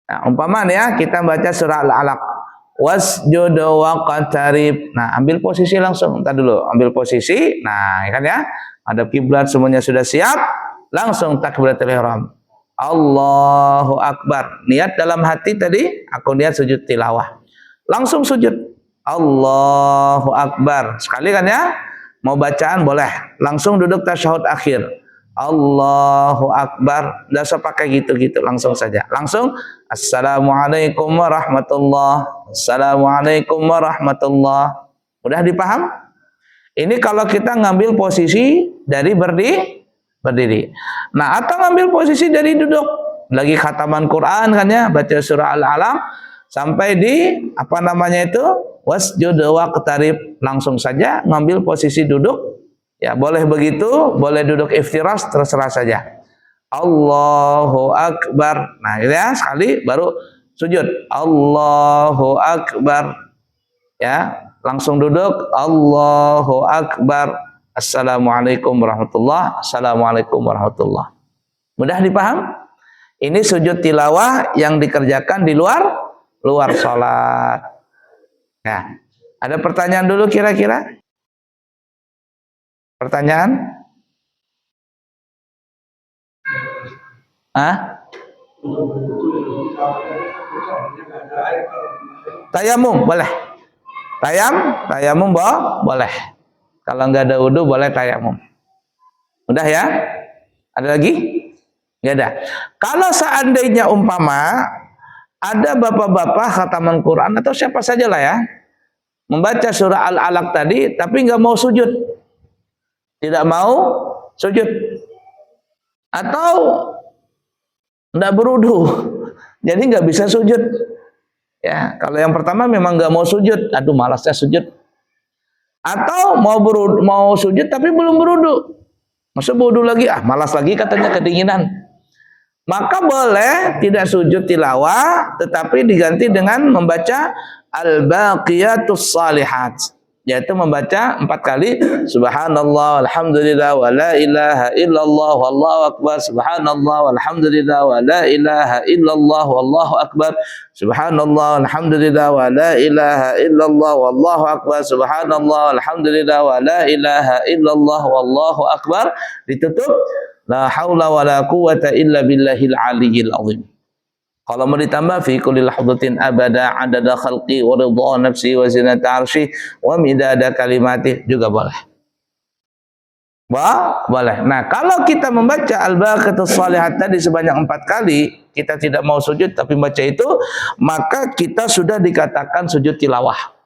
Nah, umpama ya kita baca surah Al-Alaq, wasjud waqtarib. Nah, ambil posisi langsung. Entar dulu, ambil posisi. Nah, ya kan ya. Ada kiblat, semuanya sudah siap. Langsung takbiratul ihram. Allahu Akbar. Niat dalam hati tadi, aku niat sujud tilawah. Langsung sujud. Allahu Akbar. Sekali kan ya? Mau bacaan boleh. Langsung duduk tasyahud akhir. Allahu Akbar. Tidak usah pakai gitu-gitu, langsung saja. Langsung Assalamualaikum warahmatullah. Assalamualaikum warahmatullah. Udah dipaham? Ini kalau kita ngambil posisi dari berdiri. Nah, atau ngambil posisi dari duduk. Lagi khataman Quran kan ya, baca surah Al-Alaq sampai di apa namanya itu? Wasjud waqtarib. Langsung saja ngambil posisi duduk. Ya, boleh begitu, boleh duduk iftirash, terserah saja. Allahu Akbar. Nah, gitu ya, sekali baru sujud. Allahu Akbar. Ya, langsung duduk. Allahu Akbar. Assalamualaikum warahmatullah. Assalamualaikum warahmatullah. Mudah dipaham? Ini sujud tilawah yang dikerjakan di luar salat. Ya. Ada pertanyaan dulu kira-kira? Pertanyaan? Tayamum boleh. Tayamum boleh. Kalau nggak ada wudu boleh tayamum. Udah ya? Ada lagi? Nggak ada. Kalau seandainya umpama ada bapak-bapak khataman Quran atau siapa sajalah ya, membaca surah Al-Alaq tadi tapi nggak mau sujud. Tidak mau sujud. Atau tidak berudu. Jadi nggak bisa sujud. Ya, kalau yang pertama memang nggak mau sujud. Aduh, malasnya sujud. Atau mau sujud tapi belum berudu. Masa berudu lagi? Malas lagi katanya, kedinginan. Maka boleh tidak sujud tilawah, tetapi diganti dengan membaca al-baqiyatus salihat. Yaitu membaca 4 kali subhanallah walhamdulillah wa la ilaha illallah wallahu akbar, subhanallah walhamdulillah wa la ilaha illallah wallahu akbar, subhanallah walhamdulillah wa la ilaha illallah wallahu akbar, subhanallah walhamdulillah wa la ilaha illallah wallahu akbar. Ditutup la haula wa la quwata illa billahil aliyyil azim. Kalau mau ditambah fi kulli lahdatin abada adada khalqi wa ridha nafsi wa zinata arsy wa midada kalimati juga boleh. Boleh. Nah, kalau kita membaca al-baqiyatus shalihat tadi sebanyak 4 kali, kita tidak mau sujud tapi baca itu, maka kita sudah dikatakan sujud tilawah.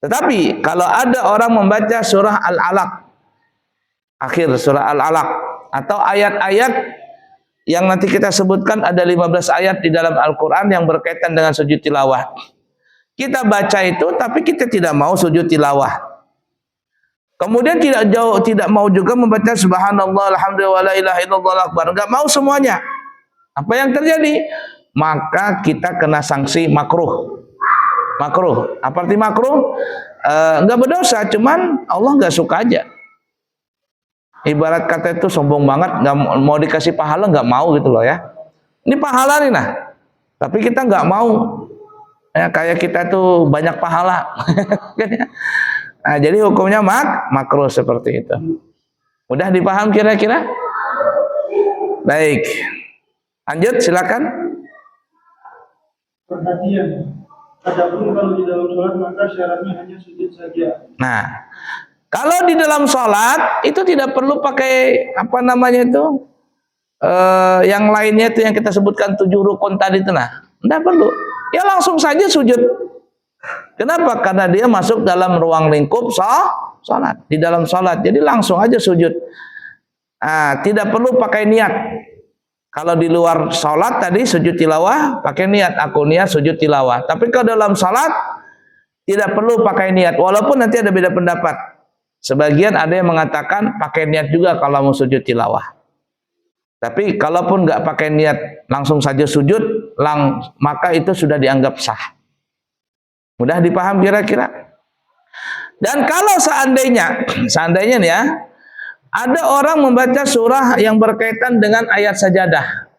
Tetapi kalau ada orang membaca surah Al-Alaq, akhir surah Al-Alaq, atau ayat-ayat yang nanti kita sebutkan, ada 15 ayat di dalam Al-Quran yang berkaitan dengan sujud tilawah. Kita baca itu, tapi kita tidak mau sujud tilawah. Kemudian tidak mau juga membaca subhanallah, alhamdulillah, la ilaha illallah, akbar. Enggak mau semuanya. Apa yang terjadi? Maka kita kena sanksi makruh. Makruh. Apa arti makruh? Enggak berdosa, cuman Allah enggak suka aja. Ibarat kata itu sombong banget, nggak mau dikasih pahala, nggak mau gitu loh ya. Ini pahala nih nah, tapi kita nggak mau. Ya, kayak kita tuh banyak pahala. Nah, jadi hukumnya makruh seperti itu. Udah dipaham kira-kira? Baik, lanjut silakan. Perhatian. Adapun kalau di dalam sholat maka syaratnya hanya sujud saja. Nah, kalau di dalam sholat itu tidak perlu pakai apa namanya itu yang lainnya itu yang kita sebutkan 7 rukun tadi itu, nah tidak perlu, ya langsung saja sujud. Kenapa? Karena dia masuk dalam ruang lingkup sholat, di dalam sholat, jadi langsung aja sujud. Nah, tidak perlu pakai niat. Kalau di luar sholat tadi sujud tilawah pakai niat, aku niat sujud tilawah. Tapi kalau dalam sholat tidak perlu pakai niat, walaupun nanti ada beda pendapat. Sebagian ada yang mengatakan pakai niat juga kalau mau sujud tilawah. Tapi kalaupun nggak pakai niat langsung saja sujud, maka itu sudah dianggap sah. Mudah dipaham kira-kira? Dan kalau seandainya nih ya, ada orang membaca surah yang berkaitan dengan ayat sajadah.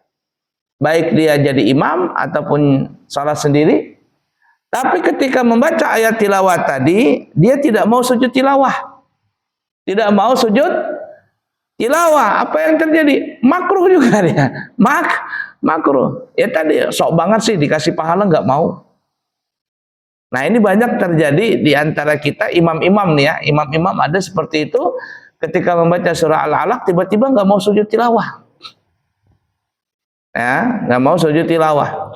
baik dia jadi imam ataupun salat sendiri. Tapi ketika membaca ayat tilawah tadi, dia tidak mau sujud tilawah. Tidak mau sujud tilawah. Apa yang terjadi? Makruh juga dia. Makruh. Ya tadi sok banget sih dikasih pahala nggak mau. Nah ini banyak terjadi di antara kita imam-imam nih ya. Imam-imam ada seperti itu. Ketika membaca surah Al-Alaq tiba-tiba nggak mau sujud tilawah. Ya, nggak mau sujud tilawah.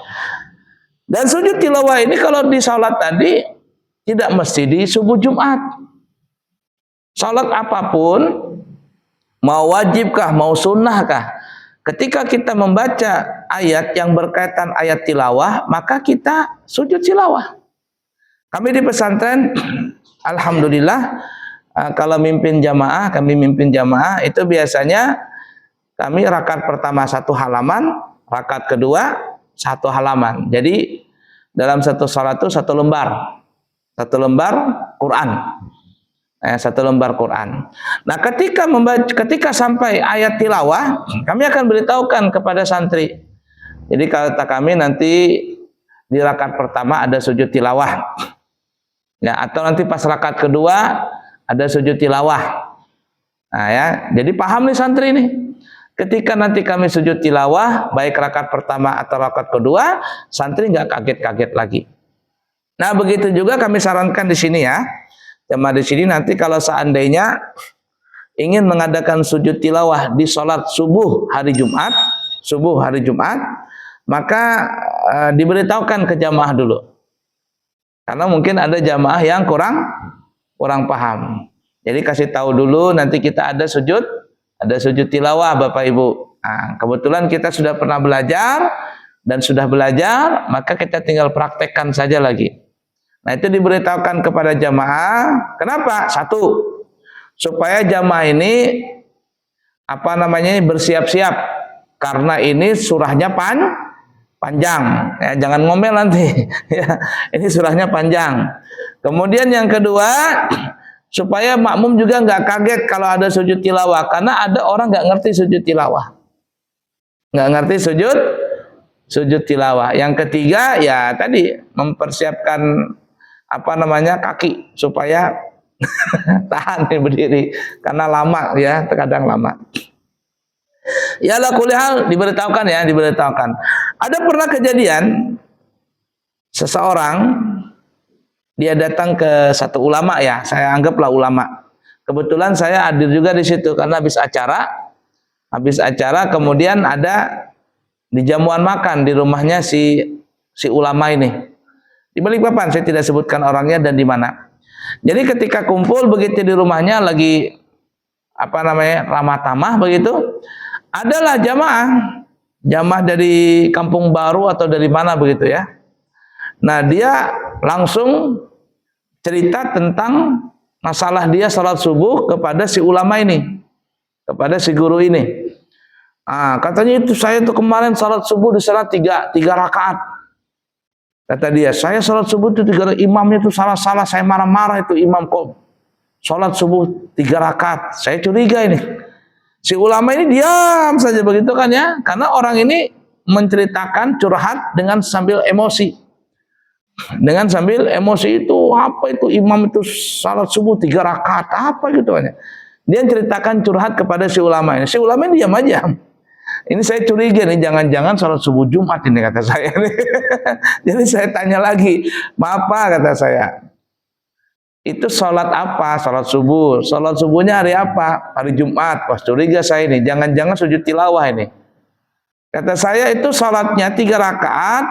Dan sujud tilawah ini kalau di salat tadi tidak mesti di subuh Jumat. Salat apapun, mau wajibkah, mau sunnahkah, ketika kita membaca ayat yang berkaitan ayat tilawah, maka kita sujud tilawah. Kami di pesantren, alhamdulillah, kalau kami mimpin jamaah itu biasanya kami rakaat pertama 1 halaman, rakaat kedua 1 halaman. Jadi dalam satu salat itu 1 lembar, 1 lembar Quran, 1 lembar Quran. Nah, ketika sampai ayat tilawah, kami akan beritahukan kepada santri. Jadi kata kami nanti di rakaat pertama ada sujud tilawah, ya, atau nanti pas rakaat kedua ada sujud tilawah. Nah ya, jadi paham nih santri nih. Ketika nanti kami sujud tilawah, baik rakaat pertama atau rakaat kedua, santri nggak kaget-kaget lagi. Nah begitu juga kami sarankan di sini ya, jemaah di sini nanti kalau seandainya ingin mengadakan sujud tilawah di sholat subuh hari Jumat, maka diberitahukan ke jamaah dulu, karena mungkin ada jamaah yang kurang paham. Jadi kasih tahu dulu nanti kita ada sujud tilawah Bapak Ibu. Nah, kebetulan kita sudah pernah belajar dan sudah belajar, maka kita tinggal praktekkan saja lagi. Nah, itu diberitahukan kepada jamaah. Kenapa? 1, supaya jamaah ini bersiap-siap, karena ini surahnya panjang. Ya, jangan ngomel nanti. Ya, ini surahnya panjang. Kemudian yang kedua, supaya makmum juga nggak kaget kalau ada sujud tilawah, karena ada orang nggak ngerti sujud tilawah, sujud tilawah. Yang ketiga ya tadi mempersiapkan kaki supaya tahan berdiri, karena lama ya, terkadang lama. Ya lah kulihal diberitahukan. Ada pernah kejadian seseorang dia datang ke satu ulama ya, saya anggaplah ulama. Kebetulan saya hadir juga di situ karena habis acara kemudian ada di jamuan makan di rumahnya si ulama ini. Di Balikpapan, saya tidak sebutkan orangnya dan di mana. Jadi ketika kumpul begitu di rumahnya lagi ramah tamah begitu, adalah jamaah dari Kampung Baru atau dari mana begitu ya. Nah, dia langsung cerita tentang masalah dia salat subuh kepada si ulama ini, kepada si guru ini. Katanya itu saya tuh kemarin salat subuh di salat 3 rakaat. Kata dia, saya salat subuh itu 3 rakaat, imamnya itu salah-salah, saya marah-marah itu imam kok salat subuh 3 rakaat. Saya curiga ini. Si ulama ini diam saja begitu kan ya, karena orang ini menceritakan curhat dengan sambil emosi. Itu apa itu imam itu salat subuh 3 rakaat apa gitu kan. Dia ceritakan curhat kepada si ulama ini. Si ulama ini diam aja. Ini saya curiga nih, jangan-jangan salat subuh Jumat ini kata saya nih. Jadi saya tanya lagi, maaf Pak kata saya, itu salat apa? Salat subuh. Salat subuhnya hari apa? Hari Jumat. Wah curiga saya ini, jangan-jangan sujud tilawah ini. Kata saya itu salatnya 3 rakaat.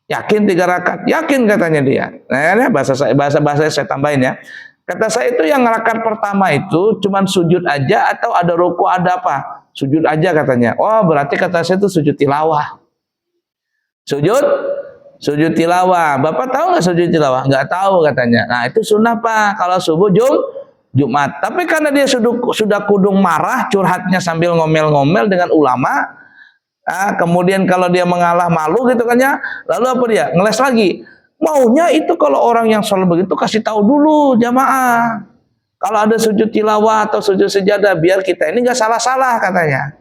Yakin 3 rakaat? Yakin katanya dia. Nah, bahasa saya tambahin ya. Kata saya itu yang rakaat pertama itu cuman sujud aja atau ada ruku ada apa? Sujud aja katanya. Oh, berarti kata saya itu sujud tilawah. Sujud tilawah. Bapak tahu nggak sujud tilawah? Nggak tahu katanya. Nah, itu sunnah Pak kalau subuh Jumat. Tapi karena dia sudah kudung marah, curhatnya sambil ngomel-ngomel dengan ulama. Kemudian kalau dia mengalah malu gitu kan ya, lalu apa dia? Ngeles lagi. Maunya itu kalau orang yang sholat begitu kasih tahu dulu jamaah. Kalau ada sujud tilawah atau sujud sejadah biar kita ini nggak salah-salah katanya.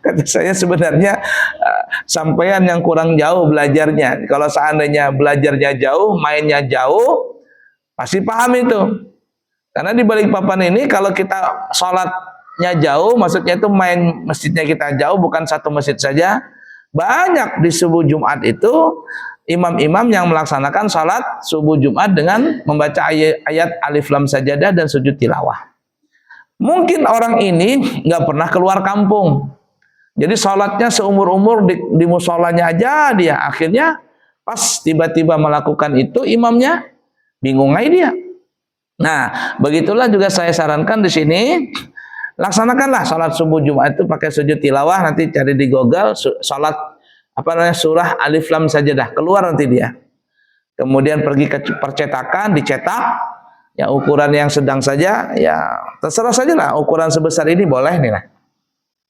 Kata saya sebenarnya sampean yang kurang jauh belajarnya. Kalau seandainya belajarnya jauh, mainnya jauh, pasti paham itu. Karena di Balikpapan ini kalau kita sholatnya jauh, maksudnya itu main masjidnya kita jauh, bukan satu masjid saja. Banyak di subuh Jumat itu imam-imam yang melaksanakan sholat subuh Jumat dengan membaca ayat Alif Lam Sajadah dan sujud tilawah. Mungkin orang ini nggak pernah keluar kampung, jadi sholatnya seumur-umur di musolanya aja dia. Akhirnya pas tiba-tiba melakukan itu imamnya bingung aja dia. Nah, begitulah juga saya sarankan di sini, laksanakanlah sholat subuh Jumat itu pakai sujud tilawah. Nanti cari di Google sholat surah Alif Lam Sajadah, keluar nanti dia. Kemudian pergi ke percetakan, dicetak. Ya ukuran yang sedang saja, ya terserah saja lah. Ukuran sebesar ini boleh nih lah.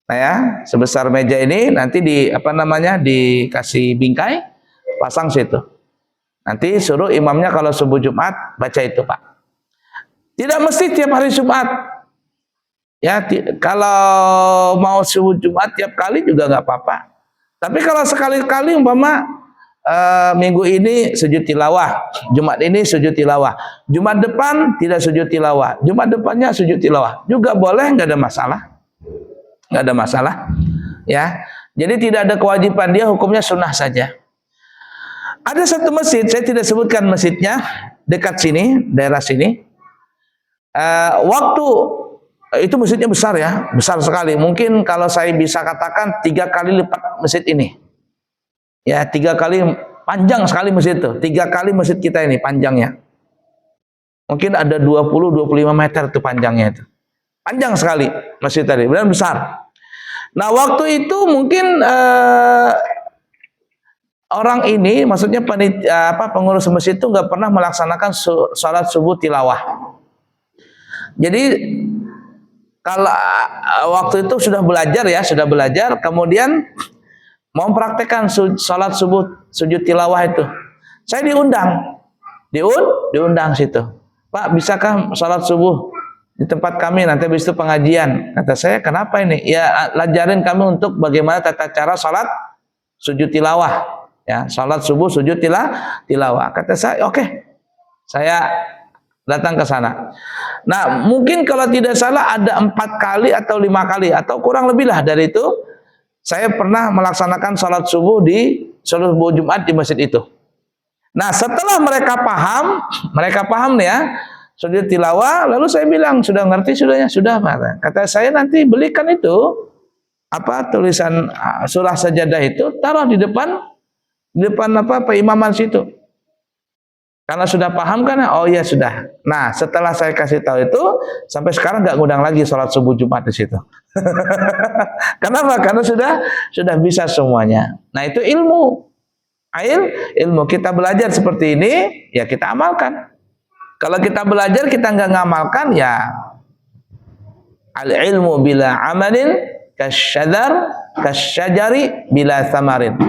Nah ya, sebesar meja ini nanti dikasih bingkai, pasang situ. Nanti suruh imamnya kalau subuh Jumat baca itu Pak. Tidak mesti tiap hari Jumat. Ya, kalau mau subuh Jumat tiap kali juga nggak apa-apa. Tapi kalau sekali-kali umpama minggu ini sujud tilawah, Jumat ini sujud tilawah, Jumat depan tidak sujud tilawah, Jumat depannya sujud tilawah, juga boleh, nggak ada masalah, nggak ada masalah, ya. Jadi tidak ada kewajiban, dia hukumnya sunnah saja. Ada satu masjid, saya tidak sebutkan masjidnya, dekat sini, daerah sini. Waktu itu masjidnya besar ya, besar sekali. Mungkin kalau saya bisa katakan 3 kali lipat masjid ini. Ya, 3 kali, panjang sekali masjid itu. 3 kali masjid kita ini panjangnya. Mungkin ada 20-25 meter itu panjangnya itu. Panjang sekali masjid tadi, benar besar. Nah, waktu itu mungkin orang ini, maksudnya pengurus masjid itu nggak pernah melaksanakan sholat subuh tilawah. Jadi kalau waktu itu sudah belajar, kemudian mau mempraktekkan sholat subuh sujud tilawah itu. Saya diundang situ. Pak, bisakah sholat subuh di tempat kami, nanti habis itu pengajian. Kata saya, kenapa ini? Ya, ajarin kami untuk bagaimana tata cara sholat sujud tilawah. Ya, sholat subuh sujud tilawah. Kata saya, oke. Saya datang ke sana. Nah, mungkin kalau tidak salah ada 4 kali atau 5 kali atau kurang lebih lah dari itu. Saya pernah melaksanakan sholat subuh Jumat di masjid itu. Nah, setelah mereka paham nih ya, sujud tilawah, lalu saya bilang, sudah ngerti sudahnya? Sudah, Pak. Kata saya, nanti belikan itu, tulisan surah sajadah itu, taruh di depan peimaman situ. Karena sudah paham kan? Oh iya sudah. Nah, setelah saya kasih tahu itu, sampai sekarang nggak ngundang lagi sholat subuh Jumat di situ. Kenapa? Karena sudah bisa semuanya. Nah, itu ilmu. Ilmu kita belajar seperti ini, ya kita amalkan. Kalau kita belajar kita nggak ngamalkan, ya al ilmu bila amalin kasyajari bila samarin.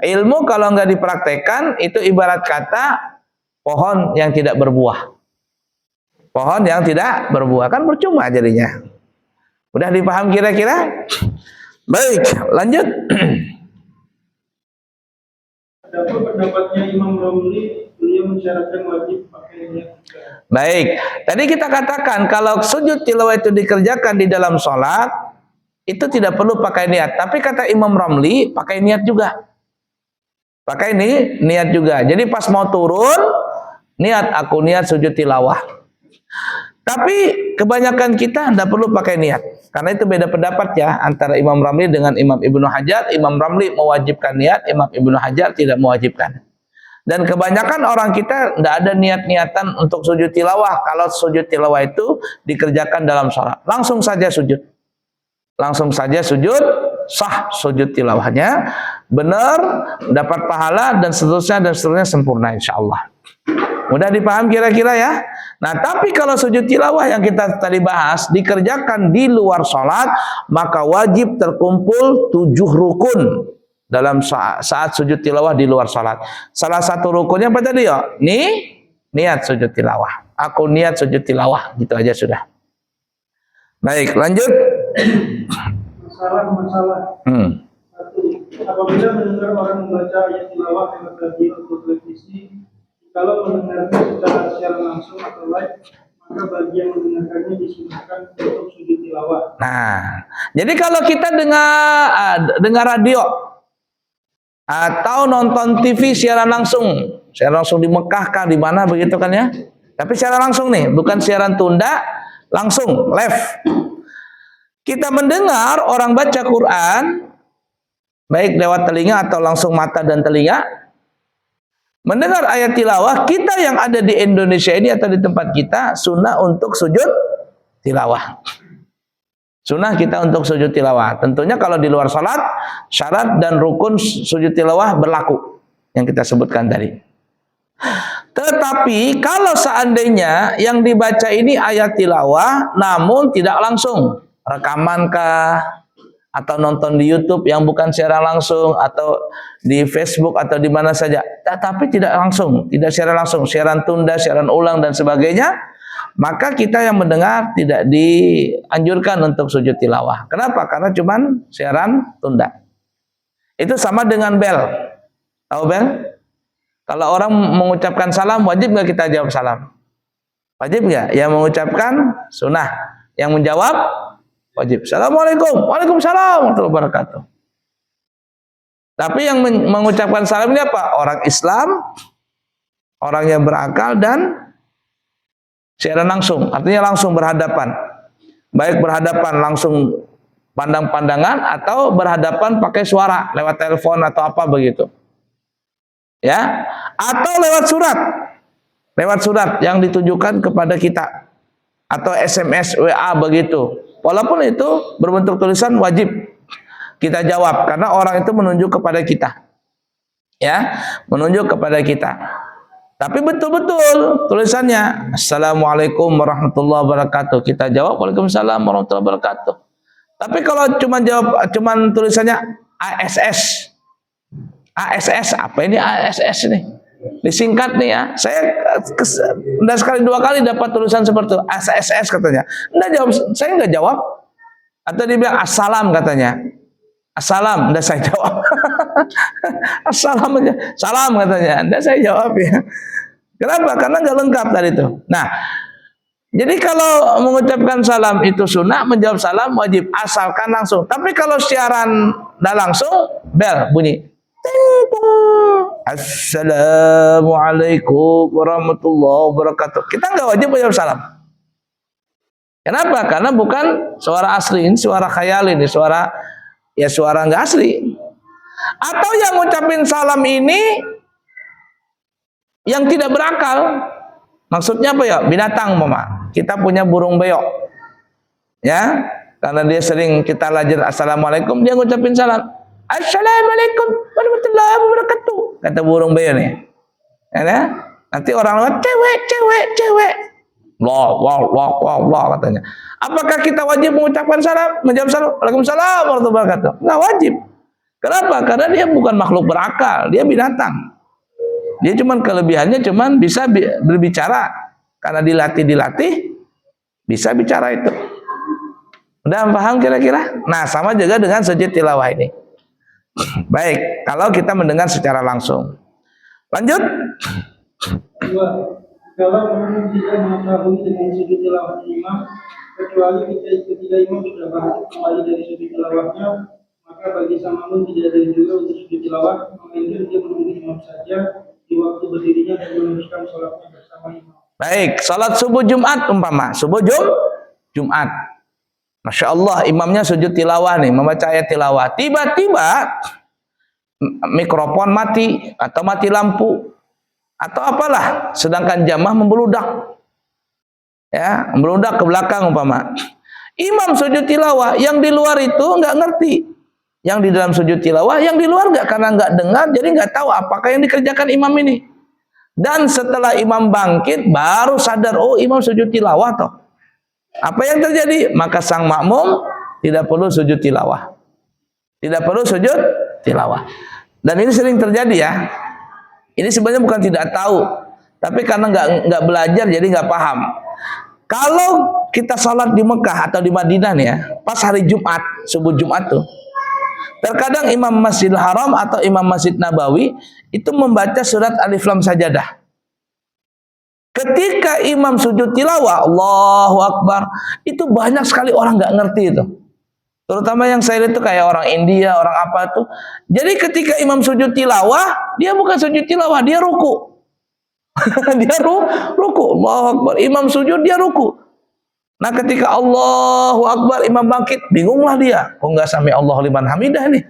Ilmu kalau nggak dipraktekkan itu ibarat kata pohon yang tidak berbuah. Pohon yang tidak berbuah kan percuma jadinya. Udah dipaham kira-kira? Baik, lanjut. Adapun pendapatnya Imam Romli, beliau mensyaratkan wajib pakai niat. Baik, tadi kita katakan kalau sujud tilawah itu dikerjakan di dalam sholat, itu tidak perlu pakai niat. Tapi kata Imam Romli, pakai niat juga. Pakai niat juga. Jadi pas mau turun, aku niat sujud tilawah. Tapi kebanyakan kita tidak perlu pakai niat. Karena itu beda pendapat ya antara Imam Ramli dengan Imam Ibnu Hajar. Imam Ramli mewajibkan niat, Imam Ibnu Hajar tidak mewajibkan. Dan kebanyakan orang kita tidak ada niat-niatan untuk sujud tilawah. Kalau sujud tilawah itu dikerjakan dalam sholat, langsung saja sujud. Langsung saja sujud, sah sujud tilawahnya, benar, dapat pahala dan seterusnya sempurna insya Allah. Mudah dipaham kira-kira ya. Nah, tapi kalau sujud tilawah yang kita tadi bahas dikerjakan di luar sholat, maka wajib terkumpul 7 rukun dalam saat sujud tilawah di luar sholat. Salah satu rukunnya apa tadi ya? Niat sujud tilawah. Aku niat sujud tilawah, gitu aja sudah. Baik, lanjut. Masalah. Satu, apabila mendengar orang membaca ayat tilawah lewat radio atau televisi, kalau mendengarnya secara langsung atau live, maka bagi yang mendengarkannya disunahkan untuk sujud tilawah. Nah, jadi kalau kita dengar radio atau nonton TV siaran langsung di Mekah kah di mana begitu kan ya? Tapi secara langsung nih, bukan siaran tunda, langsung live. Kita mendengar orang baca Quran, baik lewat telinga atau langsung mata dan telinga, mendengar ayat tilawah, kita yang ada di Indonesia ini atau di tempat kita, sunnah untuk sujud tilawah. Sunnah kita untuk sujud tilawah. Tentunya kalau di luar salat, syarat dan rukun sujud tilawah berlaku, yang kita sebutkan tadi. Tetapi kalau seandainya yang dibaca ini ayat tilawah, namun tidak langsung, rekamankah atau nonton di YouTube yang bukan secara langsung atau di Facebook atau di mana saja, tapi tidak langsung, tidak secara langsung, siaran tunda, siaran ulang dan sebagainya, maka kita yang mendengar tidak dianjurkan untuk sujud tilawah. Kenapa? Karena cuman siaran tunda. Itu sama dengan bel. Tahu bel? Kalau orang mengucapkan salam, wajib nggak kita jawab salam? Wajib nggak? Yang mengucapkan sunnah, yang menjawab wajib. Assalamualaikum, waalaikumsalam warahmatullahi wabarakatuh. Tapi yang mengucapkan salam ini apa? Orang Islam, orang yang berakal dan siaran langsung, artinya langsung berhadapan. Baik berhadapan langsung pandang-pandangan atau berhadapan pakai suara lewat telepon atau apa begitu. Ya, atau lewat surat. Lewat surat yang ditujukan kepada kita atau SMS, WA begitu. Walaupun itu berbentuk tulisan, wajib kita jawab karena orang itu menunjuk kepada kita. Ya, menunjuk kepada kita. Tapi betul-betul tulisannya Assalamualaikum warahmatullahi wabarakatuh. Kita jawab Waalaikumsalam warahmatullahi wabarakatuh. Tapi kalau cuman tulisannya ASS. ASS, apa ini ASS nih? Disingkat nih ya. Saya udah sekali dua kali dapat tulisan seperti itu, ASS katanya. Saya nggak jawab. Atau dia bilang assalam katanya. Assalam, udah saya jawab. Assalam aja. Salam katanya. Udah saya jawab ya. Kenapa? Karena nggak lengkap tadi itu. Nah, jadi kalau mengucapkan salam itu sunnah, menjawab salam wajib asalkan langsung. Tapi kalau siaran nggak langsung, bel bunyi. Assalamualaikum warahmatullahi wabarakatuh. Kita nggak wajib menjawab salam. Kenapa? Karena bukan suara asli, ini suara khayal, ini suara nggak asli. Atau yang ngucapin salam ini yang tidak berakal. Maksudnya apa ya? Binatang, mama. Kita punya burung beo, ya, karena dia sering kita lajar assalamualaikum, dia ngucapin salam. Assalamualaikum warahmatullahi wabarakatuh. Kata burung beo nih. Ya, nanti orang lewat cewek. Wah katanya. Apakah kita wajib mengucapkan salam, menjawab salam? Waalaikumsalam warahmatullahi wabarakatuh. Enggak wajib. Kenapa? Karena dia bukan makhluk berakal, dia binatang. Dia cuman kelebihannya bisa berbicara karena dilatih bisa bicara itu. Udah paham kira-kira? Nah, sama juga dengan sujud tilawah ini. Baik, kalau kita mendengar secara langsung. Lanjut. Dua, kalau makmum tidak mengetahui dengan sujud tilawah imam, kecuali ketika imam sudah bangkit kembali dari sujud tilawahnya, maka bagi sang makmum tidak ada juga untuk sujud tilawah, melainkan dia menunggu imam saja di waktu berdirinya dan meneruskan sholatnya bersama imam. Baik, salat subuh Jumat umpama, subuh Jumat. Masya Allah, imamnya sujud tilawah nih, membaca ayat tilawah. Tiba-tiba mikrofon mati atau mati lampu atau apalah, sedangkan jamaah membeludak, ya, membeludak ke belakang umpama. Imam sujud tilawah, yang di luar itu nggak ngerti, yang di dalam sujud tilawah, yang di luar nggak, karena nggak dengar, jadi nggak tahu apakah yang dikerjakan imam ini. Dan setelah imam bangkit, baru sadar, oh imam sujud tilawah toh. Apa yang terjadi? Maka sang makmum tidak perlu sujud tilawah. Tidak perlu sujud tilawah. Dan ini sering terjadi ya. Ini sebenarnya bukan tidak tahu, tapi karena nggak belajar jadi nggak paham. Kalau kita sholat di Mekah atau di Madinah nih ya, pas hari Jumat, subuh Jumat tuh, terkadang Imam Masjidil Haram atau Imam Masjid Nabawi itu membaca surat Alif Lam Sajadah. Ketika imam sujud tilawah, Allahu Akbar, itu banyak sekali orang nggak ngerti itu. Terutama yang saya lihat itu kayak orang India, orang apa tuh. Jadi ketika imam sujud tilawah, dia bukan sujud tilawah, dia ruku. Dia ruku, Allahu Akbar. Imam sujud, dia ruku. Nah ketika Allahu Akbar, imam bangkit, bingunglah dia. Kok nggak sami Allahu liman hamidah nih?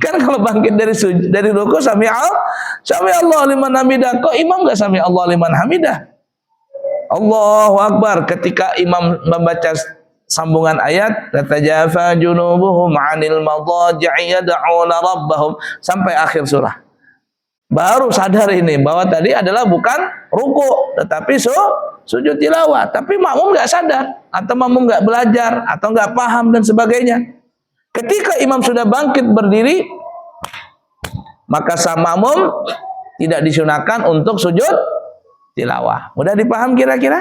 Kan kalau bangkit dari ruku sami Allah liman hamidah. Kok imam nggak sami Allah liman hamidah? Allahu Akbar. Ketika imam membaca sambungan ayat, tatajafa junubuhum 'anil madaji'i yad'una rabbahum sampai akhir surah. Baru sadar ini bahwa tadi adalah bukan ruku tetapi sujud tilawah. Tapi makmum nggak sadar atau makmum nggak belajar atau nggak paham dan sebagainya. Ketika imam sudah bangkit berdiri, maka sang makmum tidak disunahkan untuk sujud tilawah. Mudah dipaham kira-kira?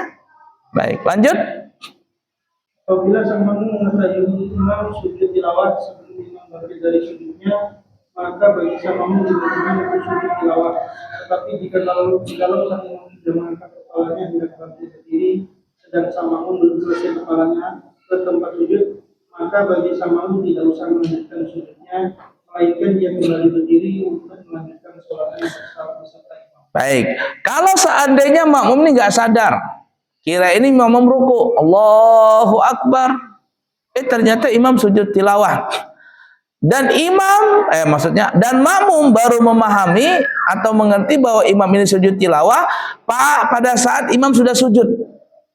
Baik, lanjut. Apabila sang makmum mengetahui imam sujud tilawah sebelum imam bangkit dari sujudnya, maka bagi sang makmum diwajibkan untuk sujud tilawah. Tetapi jikalau sang imam sudah mengangkat kepalanya hendak bangkit berdiri, sedang sang makmum belum selesai kepalanya ke tempat sujud, maka bagi sang makmum tidak usah melanjutkan sujudnya, melainkan dia kembali berdiri untuk melanjutkan sholatnya beserta imam. Baik, kalau seandainya makmum ini nggak sadar, kira ini makmum ruku, Allahu Akbar, ternyata imam sujud tilawah, dan dan makmum baru memahami atau mengerti bahwa imam ini sujud tilawah pada saat imam sudah sujud.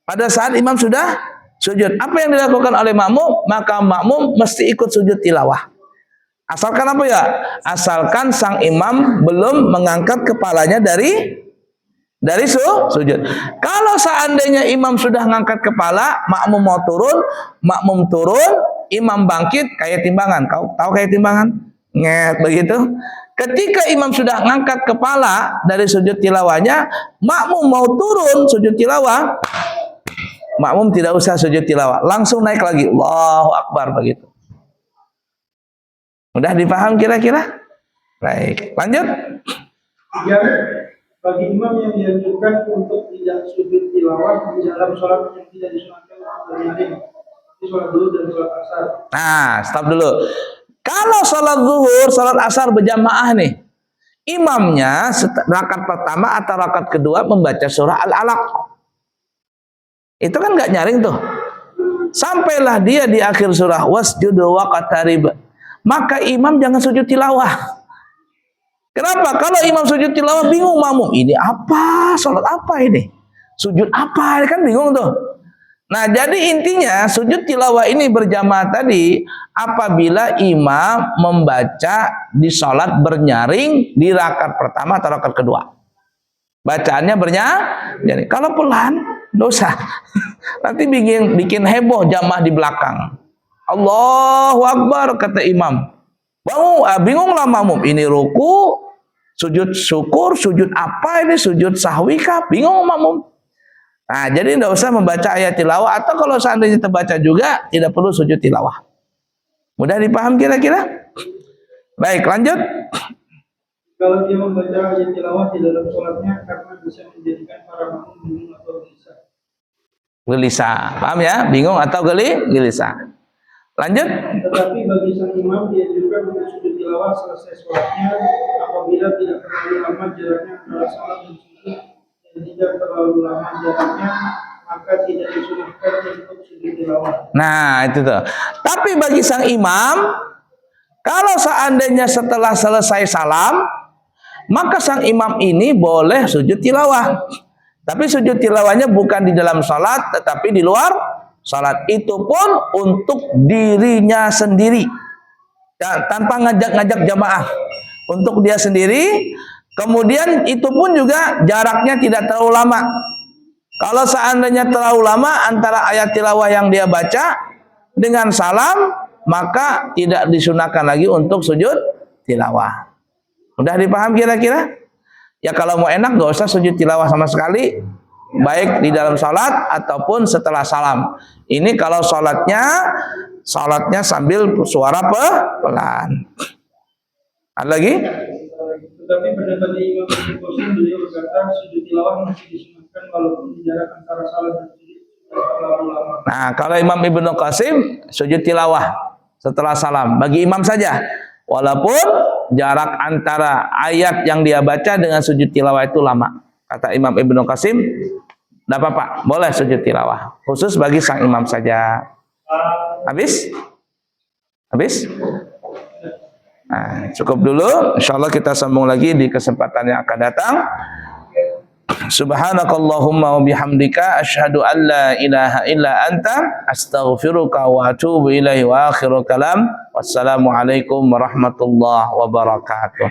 Pada saat imam sudah sujud, apa yang dilakukan oleh makmum? Maka makmum mesti ikut sujud tilawah. Asalkan apa ya? Asalkan sang imam belum mengangkat kepalanya dari sujud. Kalau seandainya imam sudah mengangkat kepala, makmum mau turun, makmum turun, imam bangkit kayak timbangan. Kau tahu kayak timbangan? Nget begitu. Ketika imam sudah mengangkat kepala dari sujud tilawahnya, makmum mau turun sujud tilawah, makmum tidak usah sujud tilawah, langsung naik lagi, Allahu Akbar begitu. Mudah dipaham kira-kira? Baik, lanjut. Ya, bagi imam yang dianjurkan untuk tidak sujud tilawah di dalam sholat yang tidak disunahkan berjaring, seperti sholat zuhur dan sholat asar. Nah, stop dulu. Kalau sholat zuhur, sholat asar berjamaah nih, imamnya rakaat pertama atau rakaat kedua membaca surah Al-Alaq. Itu kan nggak nyaring tuh. Sampailah dia di akhir surah wasjudu waqtarib. Maka imam jangan sujud tilawah. Kenapa? Kalau imam sujud tilawah bingung makmum. Ini apa? Salat apa ini? Sujud apa? Kan bingung tuh. Nah, jadi intinya sujud tilawah ini berjamaah tadi apabila imam membaca di salat bernyaring di rakaat pertama atau rakaat kedua. Bacaannya bernyaring. Kalau pelan dosa. Nanti bikin heboh jamaah di belakang. Allahu Akbar kata imam. Bingunglah makmum. Ini ruku, sujud syukur, sujud apa ini? Sujud sahwi kah? Bingung makmum. Nah, jadi tidak usah membaca ayat tilawah, atau kalau seandainya terbaca juga tidak perlu sujud tilawah. Mudah dipaham kira-kira? Baik, lanjut. Kalau dia membaca ayat tilawah di dalam sholatnya karena bisa menjadikan para makmum bingung atau gelisah. Gelisah, paham ya? Bingung atau gelisah. Lanjut. Tetapi bagi sang imam dianjurkan untuk sujud tilawah selesai sholatnya apabila tidak terlalu lama jaraknya antara sholat dan sujud, dan tidak terlalu lama jaraknya maka tidak disunahkan untuk sujud tilawah. Nah itu tuh. Tapi bagi sang imam, kalau seandainya setelah selesai salam, maka sang imam ini boleh sujud tilawah. Tapi sujud tilawahnya bukan di dalam sholat, tetapi di luar sholat. Itu pun untuk dirinya sendiri, tanpa ngajak-ngajak jamaah, untuk dia sendiri. Kemudian itu pun juga jaraknya tidak terlalu lama. Kalau seandainya terlalu lama antara ayat tilawah yang dia baca dengan salam, maka tidak disunahkan lagi untuk sujud tilawah. Udah dipaham kira-kira? Ya kalau mau enak gak usah sujud tilawah sama sekali. baik di dalam salat ataupun setelah salam. Ini kalau salatnya sambil suara pelan. Ada lagi? Tetapi pendapat Imam Ibnu Qasim, beliau berkata sujud tilawah masih disunahkan walaupun jarak antara salat dan sujud terlalu lama. Nah, kalau Imam Ibnu Qasim sujud tilawah setelah salam bagi imam saja, walaupun jarak antara ayat yang dia baca dengan sujud tilawah itu lama. Kata Imam Ibnu Qasim, tidak apa-apa, boleh sujud tilawah, khusus bagi sang imam saja. Habis? Nah, cukup dulu. Insyaallah kita sambung lagi di kesempatan yang akan datang. Subhanakallahumma wa bihamdika asyhadu an la ilaha illa anta astaghfiruka wa atubu ilaihi wa akhiru kalam. Wassalamualaikum warahmatullahi wabarakatuh.